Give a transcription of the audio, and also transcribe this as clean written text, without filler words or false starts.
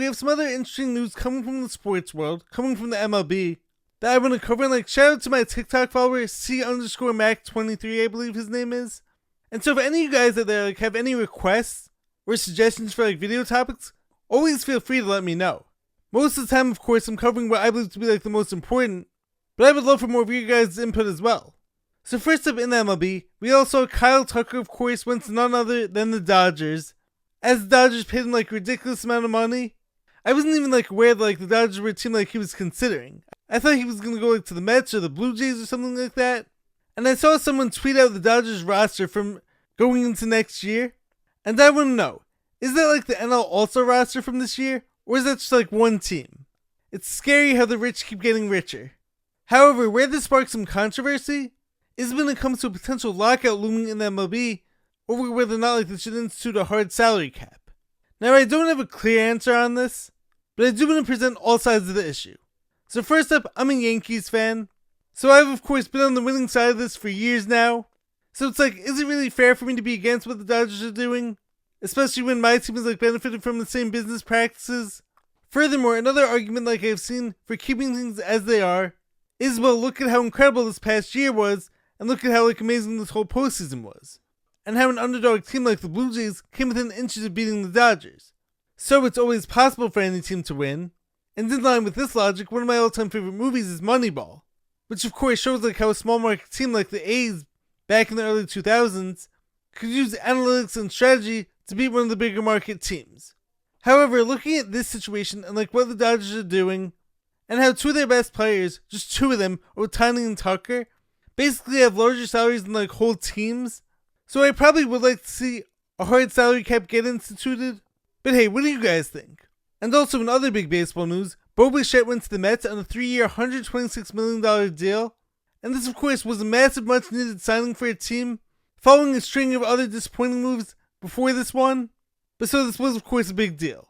We have some other interesting news coming from the sports world, coming from the MLB, that I want to cover. And shout out to my TikTok follower, C_Mac23, I believe his name is. And so if any of you guys out there have any requests or suggestions for video topics, always feel free to let me know. Most of the time, of course, I'm covering what I believe to be the most important, but I would love for more of you guys' input as well. So first up in the MLB, we also saw Kyle Tucker, of course, went to none other than the Dodgers, as the Dodgers paid him a ridiculous amount of money. I wasn't even aware that the Dodgers were a team he was considering. I thought he was going to go to the Mets or the Blue Jays or something like that. And I saw someone tweet out the Dodgers roster from going into next year. And I want to know, is that the NL All-Star roster from this year? Or is that just one team? It's scary how the rich keep getting richer. However, where this sparks some controversy is when it comes to a potential lockout looming in the MLB over whether or not they should institute a hard salary cap. Now, I don't have a clear answer on this, but I do want to present all sides of the issue. So first up, I'm a Yankees fan, so I've of course been on the winning side of this for years now. So it's is it really fair for me to be against what the Dodgers are doing? Especially when my team is benefited from the same business practices. Furthermore, another argument I've seen for keeping things as they are is, well, look at how incredible this past year was, and look at how amazing this whole postseason was. And how an underdog team like the Blue Jays came within inches of beating the Dodgers. So it's always possible for any team to win. And in line with this logic, one of my all-time favorite movies is Moneyball, which of course shows how a small market team like the A's back in the early 2000s could use analytics and strategy to beat one of the bigger market teams. However, looking at this situation and what the Dodgers are doing, and how two of their best players, just two of them, Ohtani and Tucker, basically have larger salaries than whole teams, so I probably would like to see a hard salary cap get instituted. But hey, what do you guys think? And also in other big baseball news, Bo Bichette went to the Mets on a 3-year, $126 million deal, and this of course was a massive, much needed signing for a team, following a string of other disappointing moves before this one. But so this was of course a big deal.